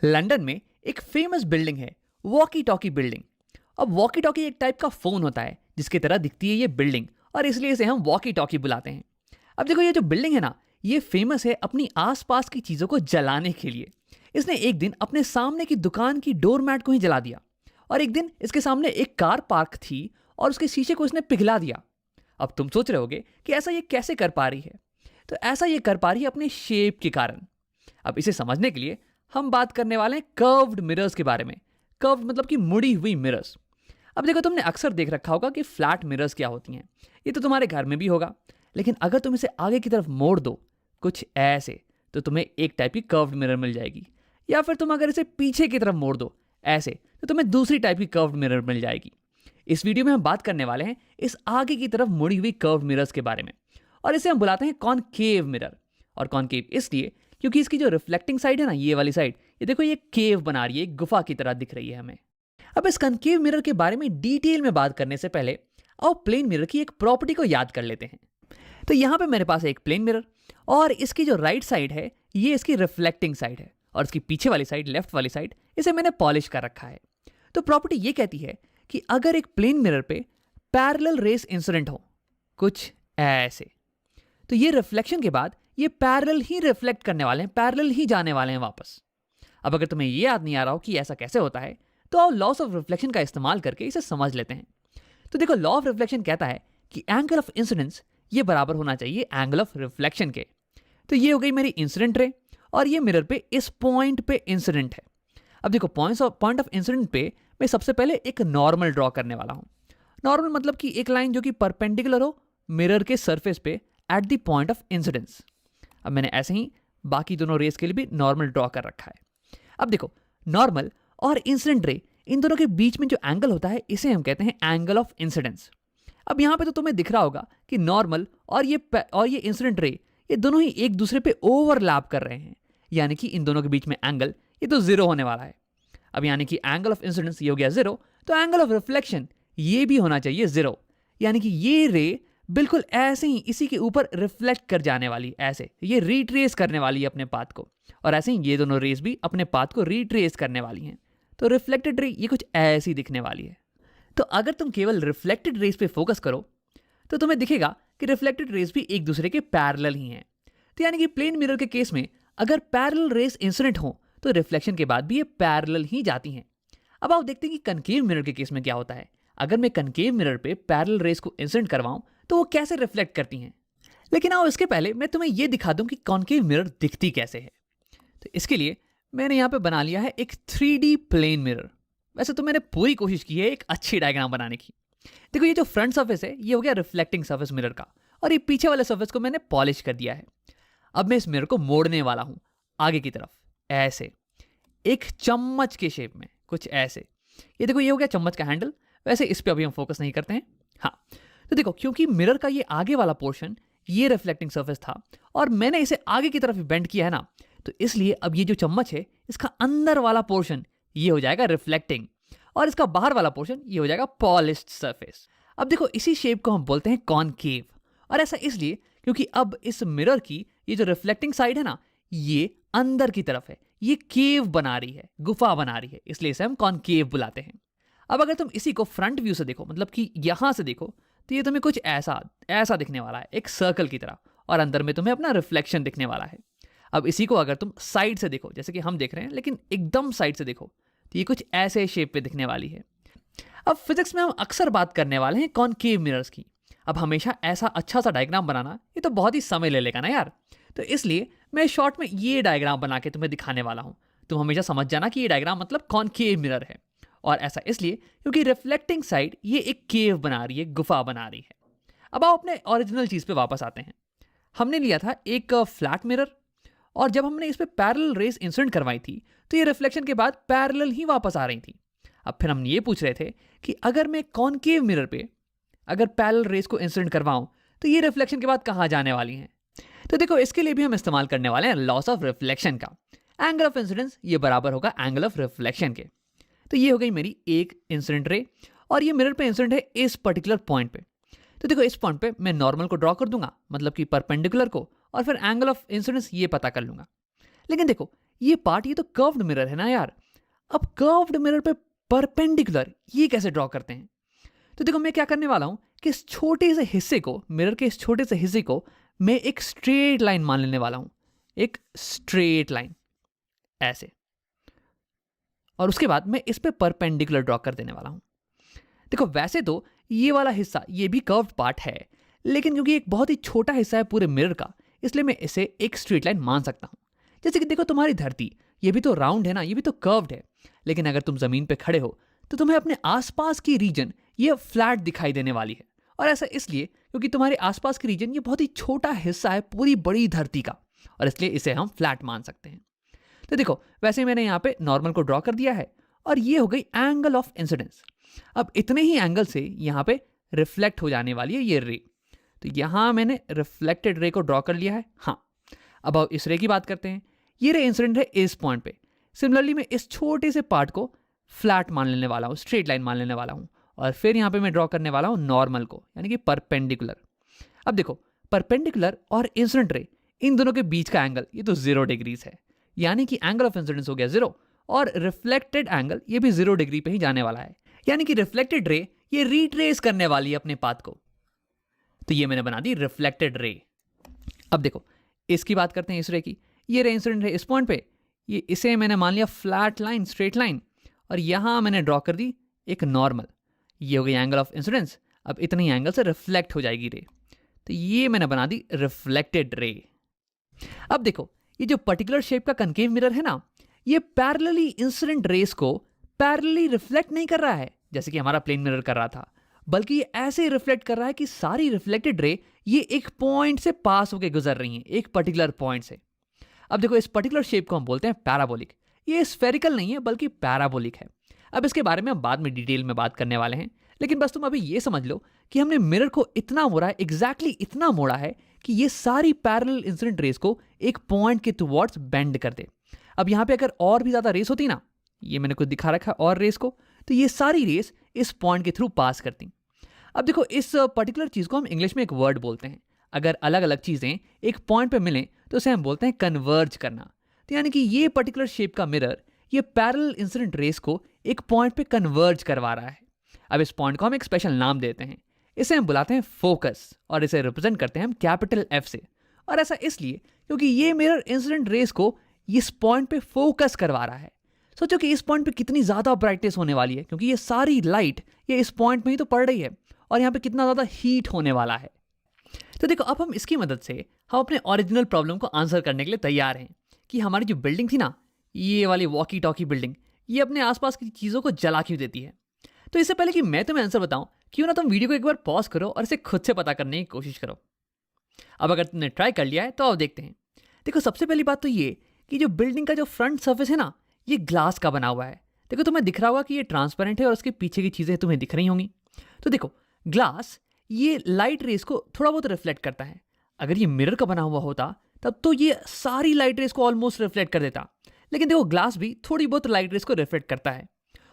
London में एक famous building है, वॉकी टॉकी बिल्डिंग। अब वॉकी टॉकी एक टाइप का फोन होता है जिसकी तरह दिखती है ये बिल्डिंग, और इसलिए इसे हम वॉकी टॉकी बुलाते हैं। अब देखो, ये जो बिल्डिंग है ना, ये फेमस है अपनी आसपास की चीजों को जलाने के लिए। इसने एक दिन अपने सामने की दुकान की डोरमैट को ही जला दिया, और एक दिन इसके सामने एक कार पार्क थी और उसके शीशे को इसने पिघला दिया। अब तुम सोच रहे होगे कि ऐसा ये कैसे कर पा रही है। तो ऐसा ये कर पा रही है अपने शेप के कारण। अब इसे समझने के लिए हम बात करने वाले हैं कर्व्ड मिरर्स के बारे में। कर्व्ड मतलब कि मुड़ी हुई मिरर्स। अब देखो, तुमने अक्सर देख रखा होगा कि फ्लैट मिरर्स क्या होती हैं। ये तो तुम्हारे घर में भी होगा, लेकिन अगर तुम इसे आगे की तरफ मोड़ दो कुछ ऐसे, तो तुम्हें एक टाइप की कर्व्ड मिरर मिल जाएगी। या फिर तुम अगर इसे पीछे की तरफ मोड़ दो ऐसे, तो तुम्हें दूसरी टाइप की कर्व्ड मिरर मिल जाएगी। इस वीडियो में हम बात करने वाले हैं इस आगे की तरफ मुड़ी हुई कर्व्ड मिरर्स के बारे में, और इसे हम बुलाते हैं कॉनकेव मिरर। और कॉनकेव इसलिए क्योंकि इसकी जो रिफ्लेक्टिंग साइड है ना, ये वाली साइड, ये देखो, ये केव बना रही है, एक गुफा की तरह दिख रही है हमें। अब इस कनकेव मिरर के बारे में डिटेल में बात करने से पहले आओ प्लेन मिरर की एक प्रॉपर्टी को याद कर लेते हैं। तो यहाँ पे मेरे पास है एक प्लेन मिरर, और इसकी जो राइट साइड है ये इसकी रिफ्लेक्टिंग साइड है, और इसकी पीछे वाली साइड, लेफ्ट वाली साइड, इसे मैंने पॉलिश कर रखा है। तो प्रॉपर्टी ये कहती है कि अगर एक प्लेन मिरर पे पैरेलल रेस इंसिडेंट हो कुछ ऐसे, तो ये रिफ्लेक्शन के बाद ये पैरेलल ही रिफ्लेक्ट करने वाले हैं, पैरेलल ही जाने वाले हैं वापस। अब अगर तुम्हें ये याद नहीं आ रहा हो कि ऐसा कैसे होता है, तो आओ लॉस ऑफ रिफ्लेक्शन का इस्तेमाल करके इसे समझ लेते हैं। तो देखो, लॉ ऑफ रिफ्लेक्शन कहता है कि एंगल ऑफ इंसिडेंस ये बराबर होना चाहिए एंगल ऑफ रिफ्लेक्शन के। तो ये हो गई मेरी इंसिडेंट रे, और ये मिरर पे इस पॉइंट पे इंसिडेंट है। अब देखो, पॉइंट ऑफ इंसिडेंट पे मैं सबसे पहले एक नॉर्मल ड्रॉ करने वाला हूं। नॉर्मल मतलब कि एक लाइन जो कि परपेंडिकुलर हो मिरर के सरफेस पे at the point of incidence. अब मैंने ऐसे ही बाकी दोनों रेस के लिए भी नॉर्मल ड्रॉ कर रखा है। अब देखो, नॉर्मल और इंसिडेंट रे, इन दोनों के बीच में जो एंगल होता है इसे हम कहते हैं एंगल ऑफ इंसिडेंस। अब यहां पे तो तुम्हें दिख रहा होगा कि नॉर्मल और ये इंसिडेंट रे, ये दोनों ही एक दूसरे पे ओवरलैप कर रहे हैं, यानी कि इन दोनों के बीच में एंगल ये तो जीरो होने वाला है। अब यानी कि एंगल ऑफ इंसिडेंस ये हो गया जीरो, तो एंगल ऑफ रिफ्लेक्शन ये भी होना चाहिए जीरो। यानी कि ये रे बिल्कुल ऐसे ही इसी के ऊपर रिफ्लेक्ट कर जाने वाली, ऐसे ये रिट्रेस करने वाली है अपने पाथ को, और ऐसे ही ये दोनों रेस भी अपने पाथ को रिट्रेस करने वाली हैं। तो रिफ्लेक्टेड रे ये कुछ ऐसी दिखने वाली है। तो अगर तुम केवल रिफ्लेक्टेड रेस पे फोकस करो तो तुम्हें दिखेगा कि रिफ्लेक्टेड रेस भी एक दूसरे के पैरेलल ही हैं। तो यानी कि प्लेन मिरर के केस में अगर पैरेलल रेस इंसिडेंट हो तो रिफ्लेक्शन के बाद भी ये पैरेलल ही जाती हैं। अब आओ देखते हैं कि कनकेव मिरर के केस में क्या होता है। अगर मैं कनकेव मिरर पे पैरेलल रेस को इंसिडेंट करवाऊं तो वो कैसे रिफ्लेक्ट करती हैं। लेकिन आओ इसके पहले मैं तुम्हें ये दिखा दूं कि कॉनकेव मिरर दिखती कैसे है। तो इसके लिए मैंने यहाँ पे बना लिया है एक 3D प्लेन मिरर। वैसे तो मैंने पूरी कोशिश की है एक अच्छी डायग्राम बनाने की। देखो, ये जो फ्रंट सर्फेस है ये हो गया रिफ्लेक्टिंग सर्फेस मिरर का, और ये पीछे वाले सर्फेस को मैंने पॉलिश कर दिया है। अब मैं इस मिरर को मोड़ने वाला हूं आगे की तरफ ऐसे, एक चम्मच के शेप में कुछ ऐसे। ये देखो, ये हो गया चम्मच का हैंडल। वैसे इस पे अभी हम फोकस नहीं करते हैं। हाँ, तो देखो, क्योंकि मिरर का ये आगे वाला पोर्शन ये रिफ्लेक्टिंग सर्फेस था, और मैंने इसे आगे की तरफ बेंड किया है ना, तो इसलिए अब ये जो चम्मच है इसका अंदर वाला पोर्शन ये हो जाएगा रिफ्लेक्टिंग, और इसका बाहर वाला पोर्शन ये हो जाएगा पॉलिश्ड सरफेस। अब देखो, इसी शेप को हम बोलते हैं कॉनकेव, और ऐसा इसलिए क्योंकि अब इस मिरर की ये जो रिफ्लेक्टिंग साइड है ना, ये अंदर की तरफ है, ये केव बना रही है, गुफा बना रही है, इसलिए इसे हम कॉनकेव बुलाते हैं। अब अगर तुम इसी को फ्रंट व्यू से देखो, मतलब कि यहां से देखो, तो ये तुम्हें कुछ ऐसा ऐसा दिखने वाला है, एक सर्कल की तरह, और अंदर में तुम्हें अपना रिफ्लेक्शन दिखने वाला है। अब इसी को अगर तुम साइड से देखो, जैसे कि हम देख रहे हैं, लेकिन एकदम साइड से देखो, तो ये कुछ ऐसे शेप पे दिखने वाली है। अब फिजिक्स में हम अक्सर बात करने वाले हैं कॉनकेव मिरर्स की। अब हमेशा ऐसा अच्छा सा डायग्राम बनाना ये तो बहुत ही समय ले लेगा ना यार, तो इसलिए मैं शॉर्ट में ये डायग्राम बना के तुम्हें दिखाने वाला हूं। तुम हमेशा समझ जाना कि ये डायग्राम मतलब कॉनकेव मिरर है, और ऐसा इसलिए क्योंकि रिफ्लेक्टिंग साइड ये एक केव बना रही है, गुफा बना रही है। अब आओ अपने ओरिजिनल चीज पे वापस आते हैं। हमने लिया था एक फ्लैट मिरर, और जब हमने इस पे पैरेलल रेस इंसिडेंट करवाई थी तो ये रिफ्लेक्शन के बाद पैरेलल ही वापस आ रही थी। अब फिर हम ये पूछ रहे थे कि अगर मैं कॉनकेव मिरर पे अगर पैरेलल रेस को इंसिडेंट करवाऊं तो ये रिफ्लेक्शन के बाद कहां जाने वाली हैं। तो देखो, इसके लिए भी हम इस्तेमाल करने वाले हैं लॉस ऑफ रिफ्लेक्शन का। एंगल ऑफ इंसिडेंस ये बराबर होगा एंगल ऑफ रिफ्लेक्शन के। तो ये हो गई मेरी एक इंसिडेंट रे, और ये मिरर पे इंसिडेंट है इस पर्टिकुलर पॉइंट पे। तो देखो, इस पॉइंट पे मैं नॉर्मल को ड्रॉ कर दूंगा, मतलब कि परपेंडिकुलर को, और फिर एंगल ऑफ इंसिडेंस ये पता कर लूंगा। लेकिन देखो, ये पार्ट, ये तो कर्व्ड मिरर है ना यार। अब कर्व्ड मिरर पे परपेंडिकुलर ये कैसे ड्रॉ करते हैं? तो देखो मैं क्या करने वाला हूं कि इस छोटे से हिस्से को, मिरर के इस छोटे से हिस्से को मैं एक स्ट्रेट लाइन मान लेने वाला हूं, एक स्ट्रेट लाइन ऐसे, और उसके बाद मैं इस पे परपेंडिकुलर ड्रॉ कर देने वाला हूं। देखो वैसे तो ये वाला हिस्सा ये भी कर्व्ड पार्ट है, लेकिन क्योंकि एक बहुत ही छोटा हिस्सा है पूरे मिरर का, इसलिए मैं इसे एक स्ट्रेट लाइन मान सकता हूं। जैसे कि देखो तुम्हारी धरती, ये भी तो राउंड है ना, ये भी तो कर्व्ड है, लेकिन अगर तुम जमीन पे खड़े हो तो तुम्हें अपने आसपास की रीजन ये फ्लैट दिखाई देने वाली है। और ऐसा इसलिए क्योंकि तुम्हारे आसपास की रीजन ये बहुत ही छोटा हिस्सा है पूरी बड़ी धरती का, और इसलिए इसे हम फ्लैट मान सकते हैं। तो देखो वैसे मैंने यहाँ पे नॉर्मल को ड्रॉ कर दिया है, और ये हो गई एंगल ऑफ इंसिडेंस। अब इतने ही एंगल से यहाँ पे रिफ्लेक्ट हो जाने वाली है ये रे। तो यहाँ मैंने रिफ्लेक्टेड रे को ड्रॉ कर लिया है। हाँ, अब इस रे की बात करते हैं। ये रे इंसिडेंट है इस पॉइंट पे। सिमिलरली मैं इस छोटे से पार्ट को फ्लैट मान लेने वाला हूँ, स्ट्रेट लाइन मान लेने वाला हूँ, और फिर यहाँ पे मैं ड्रॉ करने वाला हूँ नॉर्मल को, यानी कि परपेंडिकुलर। अब देखो परपेंडिकुलर और इंसिडेंट रे, इन दोनों के बीच का एंगल ये तो 0 डिग्रीज है, यानी कि एंगल ऑफ इंसिडेंस हो गया 0, और रिफ्लेक्टेड एंगल ये भी 0 डिग्री पे ही जाने वाला है, यानी कि रिफ्लेक्टेड रे ये रिट्रेस करने वाली है अपने पाथ को। तो ये मैंने बना दी रिफ्लेक्टेड रे। अब देखो इसकी बात करते हैं, इस रे की। ये रे इंसिडेंट है इस पॉइंट पे, ये इसे मैंने मान लिया फ्लैट लाइन, स्ट्रेट लाइन, और यहां मैंने ड्रॉ कर दी एक नॉर्मल। ये हो गई एंगल ऑफ इंसिडेंस। अब इतने ही एंगल से रिफ्लेक्ट हो जाएगी रे, तो ये मैंने बना दी रिफ्लेक्टेड रे। अब देखो ये जो पर्टिकुलर शेप का कनकेव मिरर है ना, ये पैरेलली इंसिडेंट रेस को पैरेलली रिफ्लेक्ट नहीं कर रहा है जैसे कि हमारा प्लेन मिरर कर रहा था, बल्कि ये ऐसे रिफ्लेक्ट कर रहा है कि सारी रिफ्लेक्टेड रे ये एक पॉइंट से पास होकर गुजर रही हैं, एक पर्टिकुलर पॉइंट से। अब देखो इस पर्टिकुलर शेप को हम बोलते हैं पैराबोलिक। ये स्फेरिकल नहीं है बल्कि पैराबोलिक है। अब इसके बारे में हम बाद में डिटेल में बात करने वाले हैं, लेकिन बस तुम अभी ये समझ लो कि हमने मिरर को इतना मोड़ा है, एग्जैक्टली इतना मोड़ा है कि ये सारी पैरेलल इंसिडेंट रेस को एक पॉइंट के टुवर्ड्स बेंड कर दे। अब यहाँ पे अगर और भी ज्यादा रेस होती ना, ये मैंने कुछ दिखा रखा और रेस को, तो ये सारी रेस इस पॉइंट के थ्रू पास करती। अब देखो इस पर्टिकुलर चीज को हम इंग्लिश में एक वर्ड बोलते हैं। अगर अलग अलग चीजें एक पॉइंट पे मिलें तो उसे हम बोलते हैं कन्वर्ज करना। तो यानी कि ये पर्टिकुलर शेप का मिरर ये पैरेलल इंसिडेंट रेस को एक पॉइंट पे कन्वर्ज करवा रहा है। अब इस पॉइंट को हम एक स्पेशल नाम देते हैं, इसे हम बुलाते हैं फोकस, और इसे रिप्रेजेंट करते हैं हम कैपिटल एफ से। और ऐसा इसलिए क्योंकि ये मिरर इंसिडेंट रेस को इस पॉइंट पे फोकस करवा रहा है। सोचो कि इस पॉइंट पे कितनी ज्यादा ब्राइटनेस होने वाली है, क्योंकि ये सारी लाइट ये इस पॉइंट में ही तो पड़ रही है, और यहाँ पे कितना ज्यादा हीट होने वाला है। तो देखो अब हम इसकी मदद से हम अपने ओरिजिनल प्रॉब्लम को आंसर करने के लिए तैयार हैं कि हमारी जो बिल्डिंग थी ना, ये वाली वॉकी टॉकी बिल्डिंग, ये अपने आसपास की चीज़ों को जला क्यों देती है। तो इससे पहले कि मैं तुम्हें आंसर बताऊं, क्यों ना तुम वीडियो को एक बार पॉज करो और इसे खुद से पता करने की कोशिश करो। अब अगर तुमने ट्राई कर लिया है तो आओ देखते हैं। देखो सबसे पहली बात तो ये कि जो बिल्डिंग का जो फ्रंट सर्फेस है ना, ये ग्लास का बना हुआ है। देखो तुम्हें दिख रहा होगा कि ये ट्रांसपेरेंट है और उसके पीछे की चीज़ें तुम्हें दिख रही होंगी। तो देखो ग्लास ये लाइट रेस को थोड़ा बहुत रिफ्लेक्ट करता है। अगर ये मिरर का बना हुआ होता तब तो ये सारी लाइट रेस को ऑलमोस्ट रिफ्लेक्ट कर देता, लेकिन देखो ग्लास भी थोड़ी बहुत लाइट रेस को रिफ्लेक्ट करता है।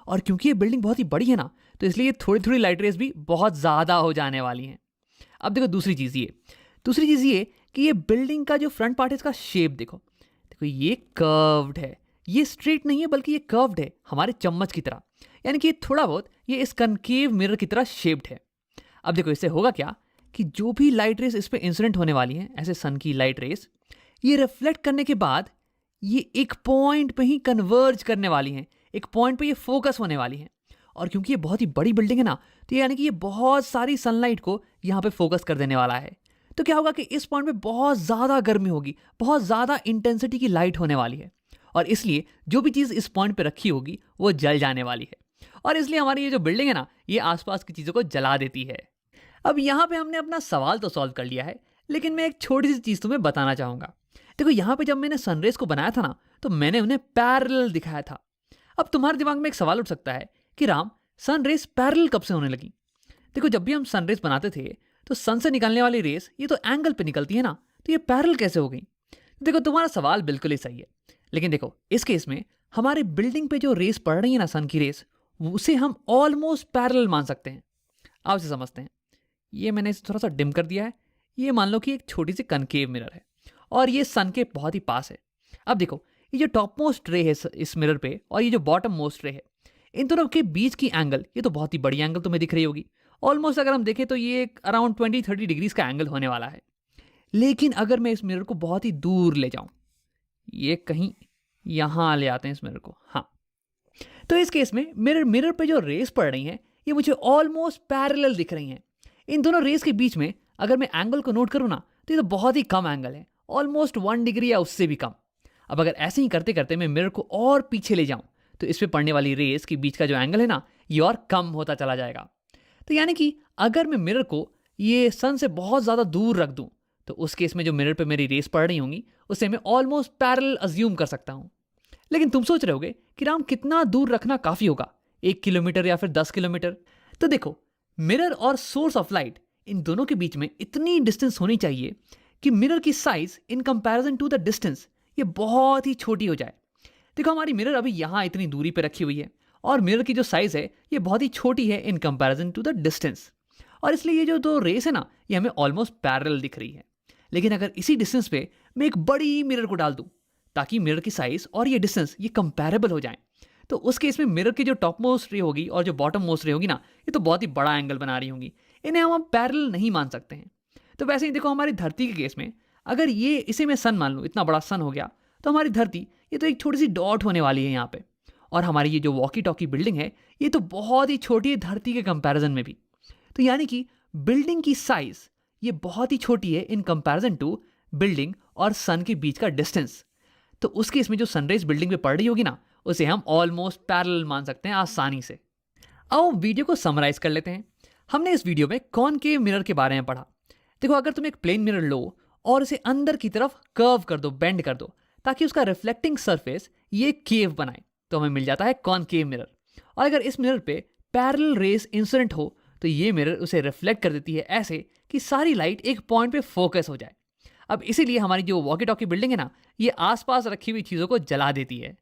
और क्योंकि ये बिल्डिंग बहुत ही बड़ी है ना, तो इसलिए थोड़ी थोड़ी लाइट रेस भी बहुत ज़्यादा हो जाने वाली हैं। अब देखो दूसरी चीज़ ये कि ये बिल्डिंग का जो फ्रंट पार्ट है इसका शेप देखो ये कर्व्ड है, ये स्ट्रेट नहीं है बल्कि ये कर्व्ड है हमारे चम्मच की तरह, यानी कि थोड़ा बहुत ये इस कनकेव मिरर की तरह शेप्ड है। अब देखो इससे होगा क्या कि जो भी लाइट रेस इस पे इंसिडेंट होने वाली है, ऐसे सन की लाइट रेस, ये रिफ्लेक्ट करने के बाद ये एक पॉइंट पे ही कन्वर्ज करने वाली हैं, एक पॉइंट पे ये फोकस होने वाली हैं। और क्योंकि ये बहुत ही बड़ी बिल्डिंग है ना, तो यानी कि ये बहुत सारी सनलाइट को यहाँ पे फोकस कर देने वाला है। तो क्या होगा कि इस पॉइंट पे बहुत ज़्यादा गर्मी होगी, बहुत ज़्यादा इंटेंसिटी की लाइट होने वाली है, और इसलिए जो भी चीज़ इस पॉइंट पे रखी होगी वो जल जाने वाली है। और इसलिए हमारी ये जो बिल्डिंग है ना, ये आसपास की चीज़ों को जला देती है। अब यहाँ पे हमने अपना सवाल तो सॉल्व कर लिया है, लेकिन मैं एक छोटी सी चीज़ तुम्हें बताना चाहूँगा। देखो यहाँ पे जब मैंने सनरेज को बनाया था ना, तो मैंने उन्हें पैरेलल दिखाया था। अब तुम्हारे दिमाग में एक सवाल उठ सकता है कि राम, सनरेज पैरेलल कब से होने लगी? देखो जब भी हम सनरेज बनाते थे तो सन से निकलने वाली रेस ये तो एंगल पे निकलती है ना, तो ये पैरेलल कैसे हो गई? देखो तुम्हारा सवाल बिल्कुल ही सही है, लेकिन देखो इस केस में हमारे बिल्डिंग पे जो रेस पड़ रही है ना, सन की रेस, उसे हम ऑलमोस्ट पैरेलल मान सकते हैं। आप इसे समझते हैं। ये मैंने इसे थोड़ा सा डिम कर दिया है। ये मान लो कि एक छोटी सी कनकेव मिरर है और ये सन के बहुत ही पास है। अब देखो ये जो टॉप मोस्ट रे है इस मिरर पे और ये जो बॉटम मोस्ट रे है, इन दोनों के बीच की एंगल, ये तो बहुत ही बड़ी एंगल तुम्हें दिख रही होगी। ऑलमोस्ट अगर हम देखें तो ये अराउंड 20-30 डिग्रीज का एंगल होने वाला है। लेकिन अगर मैं इस मिरर को बहुत ही दूर ले जाऊं, ये कहीं यहां ले आते हैं इस मिरर को, हाँ, तो इस केस में मिरर पे जो रेस पड़ रही हैं ये मुझे ऑलमोस्ट पैरेलल दिख रही हैं। इन दोनों रेस के बीच में अगर मैं एंगल को नोट करूँ ना, तो ये तो बहुत ही कम एंगल है, ऑलमोस्ट 1 डिग्री या उससे भी कम। अब अगर ऐसे ही करते करते मैं मिरर को और पीछे ले जाऊं, तो इस पे पड़ने वाली रेस के बीच का जो एंगल है ना, ये और कम होता चला जाएगा। तो यानी कि अगर मैं मिरर को ये सन से बहुत ज़्यादा दूर रख दूं, तो उस केस में जो मिरर पे मेरी रेस पड़ रही होंगी उसे मैं ऑलमोस्ट पैरेलल अज्यूम कर सकता हूं। लेकिन तुम सोच रहे होगे कि राम कितना दूर रखना काफ़ी होगा, 1 किलोमीटर या फिर 10 किलोमीटर? तो देखो, मिरर और सोर्स ऑफ लाइट, इन दोनों के बीच में इतनी डिस्टेंस होनी चाहिए कि मिरर की size in comparison to the distance ये बहुत ही छोटी हो जाए। देखो, हमारी मिरर अभी यहाँ इतनी दूरी पे रखी हुई है और मिरर की जो साइज है ये बहुत ही छोटी है in comparison to the distance, और इसलिए ये जो दो रेस है ना, ये हमें ऑलमोस्ट पैरेलल दिख रही है। लेकिन अगर इसी डिस्टेंस पे मैं एक बड़ी मिरर को डाल दूं ताकि मिरर की साइज और ये डिस्टेंस ये कंपैरेबल हो जाए, तो उस केस में मिरर की जो टॉप मोस्ट रे होगी और जो बॉटम मोस्ट रे होगी ना, ये तो बहुत ही बड़ा एंगल बना रही होंगी, इन्हें हम पैरेलल नहीं मान सकते हैं। तो वैसे ही देखो, हमारी धरती के केस में अगर ये इसे मैं सन मान लूँ, इतना बड़ा सन हो गया, तो हमारी धरती ये तो एक छोटी सी डॉट होने वाली है यहाँ पे। और हमारी ये जो वॉकी टॉकी बिल्डिंग है ये तो बहुत ही छोटी है धरती के कंपैरिजन में भी। तो यानी कि बिल्डिंग की साइज ये बहुत ही छोटी है इन कंपैरिजन टू बिल्डिंग और सन के बीच का डिस्टेंस। तो उस केस में जो सनराइज बिल्डिंग पे पड़ रही होगी ना, उसे हम ऑलमोस्ट पैरेलल मान सकते हैं आसानी से। आओ वीडियो को समराइज कर लेते हैं। हमने इस वीडियो में कॉनकेव मिरर के बारे में पढ़ा। देखो, अगर तुम एक प्लेन मिरर लो और इसे अंदर की तरफ कर्व कर दो, बेंड कर दो, ताकि उसका रिफ्लेक्टिंग सरफेस ये केव बनाए, तो हमें मिल जाता है कॉनकेव मिरर। और अगर इस मिरर पे पैरेलल रेस इंसिडेंट हो, तो ये मिरर उसे रिफ्लेक्ट कर देती है ऐसे कि सारी लाइट एक पॉइंट पे फोकस हो जाए। अब इसीलिए हमारी जो वॉकी टॉकी बिल्डिंग है ना, ये आसपास रखी हुई चीज़ों को जला देती है।